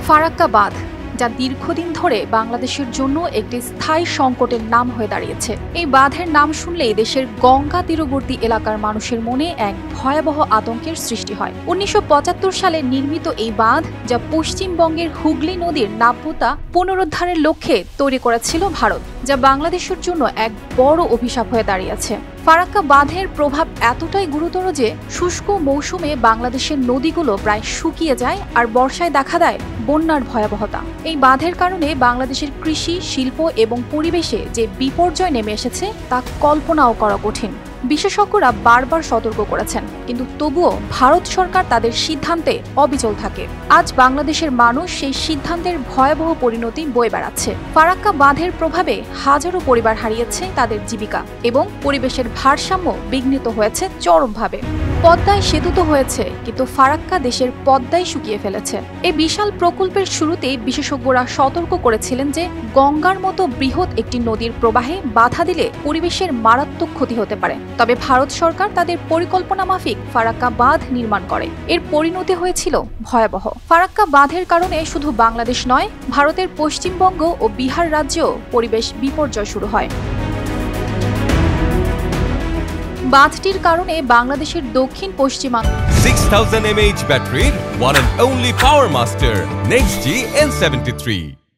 ফারাক্কা বাঁধ, যা দীর্ঘদিন ধরে বাংলাদেশের জন্য একটি স্থায়ী সংকটের নাম হয়ে দাঁড়িয়েছে। এই বাঁধের নাম শুনলেই দেশের গঙ্গা তীরবর্তী এলাকার মানুষের মনে এক ভয়াবহ আতঙ্কের সৃষ্টি হয়। ১৯৭৫ সালে নির্মিত এই বাঁধ, যা পশ্চিমবঙ্গের হুগলি নদীর নাব্যতা পুনরুদ্ধারের লক্ষ্যে তৈরি করেছিল ভারত, যা বাংলাদেশের জন্য এক বড় অভিশাপ হয়ে দাঁড়িয়েছে। ফারাক্কা বাঁধের প্রভাব এতটাই গুরুতর যে শুষ্ক মৌসুমে বাংলাদেশের নদীগুলো প্রায় শুকিয়ে যায় আর বর্ষায় দেখা দেয় বন্যার ভয়াবহতা। এই বাঁধের কারণে বাংলাদেশের কৃষি, শিল্প এবং পরিবেশে যে বিপর্যয় নেমে এসেছে তা কল্পনাও করা কঠিন। বিশেষজ্ঞরা বারবার সতর্ক করেছেন, কিন্তু তবুও ভারত সরকার তাদের সিদ্ধান্তে অবিচল থাকে। আজ বাংলাদেশের মানুষ সেই সিদ্ধান্তের ভয়াবহ পরিণতি বয়ে বেড়াচ্ছে। ফারাক্কা বাঁধের প্রভাবে হাজারো পরিবার হারিয়েছে তাদের জীবিকা এবং পরিবেশের ভারসাম্য বিঘ্নিত হয়েছে চরমভাবে। পদ্মায় সেতু তো হয়েছে, কিন্তু ফারাক্কা দেশের পদ্মায় শুকিয়ে ফেলেছে। এই বিশাল প্রকল্পের শুরুতেই বিশেষজ্ঞরা সতর্ক করেছিলেন যে গঙ্গার মতো বৃহৎ একটি নদীর প্রবাহে বাধা দিলে পরিবেশের মারাত্মক ক্ষতি হতে পারে। তবে ভারত সরকার তাদের পরিকল্পনা মাফিক ফারাক্কা বাঁধ নির্মাণ করে। এর পরিণতি হয়েছিল ভয়াবহ। ফারাক্কা বাঁধের কারণে শুধু বাংলাদেশ নয়, ভারতের পশ্চিমবঙ্গ ও বিহার রাজ্যেও পরিবেশ বিপর্যয় শুরু হয়। বাঁধটির কারণে বাংলাদেশের দক্ষিণ পশ্চিমাঞ্চল 6000 mAh ব্যাটারির one and only power master NextG N73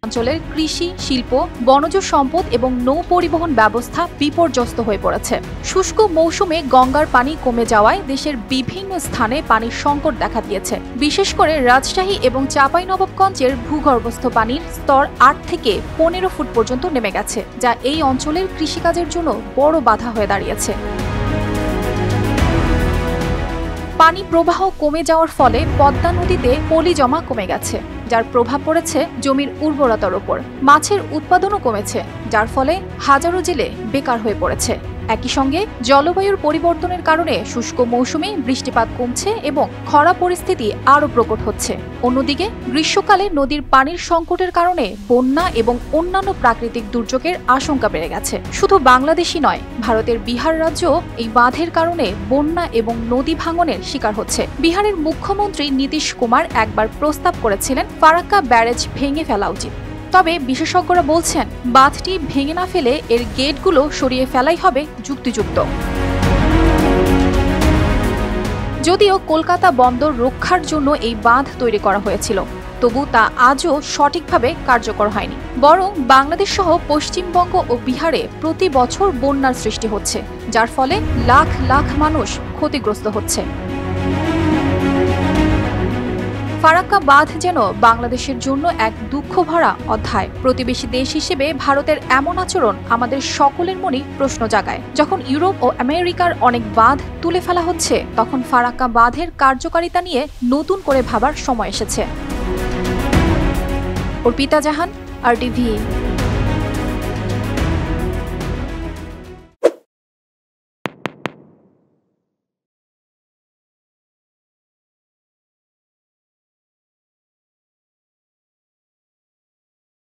অঞ্চলের কৃষি, শিল্প, বনজ সম্পদ এবং নৌ পরিবহন ব্যবস্থা বিপর্যস্ত হয়ে পড়েছে। শুষ্ক মৌসুমে গঙ্গার পানি কমে যাওয়ায় দেশের বিভিন্ন স্থানে পানির সংকট দেখা দিয়েছে। বিশেষ করে রাজশাহী এবং চাঁপাইনবাবগঞ্জের ভূগর্ভস্থ পানির স্তর ৮ থেকে ১৫ ফুট পর্যন্ত নেমে গেছে, যা এই অঞ্চলের কৃষিকাজের জন্য বড় বাধা হয়ে দাঁড়িয়েছে। পানি প্রবাহ কমে যাওয়ার ফলে পদ্মা নদীতে পলি জমা কমে গেছে, যার প্রভাব পড়েছে জমির উর্বরতার ওপর। মাছের উৎপাদনও কমেছে, যার ফলে হাজারো জেলে বেকার হয়ে পড়েছে। একই সঙ্গে জলবায়ুর পরিবর্তনের কারণে শুষ্ক মৌসুমে বৃষ্টিপাত কমছে এবং খরা পরিস্থিতি আরও প্রকট হচ্ছে। অন্যদিকে গ্রীষ্মকালে নদীর পানির সংকটের কারণে বন্যা এবং অন্যান্য প্রাকৃতিক দুর্যোগের আশঙ্কা বেড়ে গেছে। শুধু বাংলাদেশই নয়, ভারতের বিহার রাজ্য এই বাঁধের কারণে বন্যা এবং নদী ভাঙনের শিকার হচ্ছে। বিহারের মুখ্যমন্ত্রী নীতিশ কুমার একবার প্রস্তাব করেছিলেন ফারাক্কা ব্যারেজ ভেঙে ফেলা উচিত। তবে বিশেষজ্ঞরা বলছেন, বাঁধটি ভেঙে না ফেলে এর গেটগুলো সরিয়ে ফেলাই হবে যুক্তিযুক্ত। যদিও কলকাতা বন্দর রক্ষার জন্য এই বাঁধ তৈরি করা হয়েছিল, তবু তা আজও সঠিকভাবে কার্যকর হয়নি। বরং বাংলাদেশ সহ পশ্চিমবঙ্গ ও বিহারে প্রতি বছর বন্যার সৃষ্টি হচ্ছে, যার ফলে লাখ লাখ মানুষ ক্ষতিগ্রস্ত হচ্ছে। ফারাক্কা বাঁধ যেন বাংলাদেশের জন্য এক দুঃখভরা অধ্যায়। প্রতিবেশী দেশ হিসেবে ভারতের এমন আচরণ আমাদের সকলের মনেই প্রশ্ন জাগায়। যখন ইউরোপ ও আমেরিকার অনেক বাঁধ তুলে ফেলা হচ্ছে, তখন ফারাক্কা বাঁধের কার্যকারিতা নিয়ে নতুন করে ভাবার সময় এসেছে। অর্পিতা জাহান, RTV।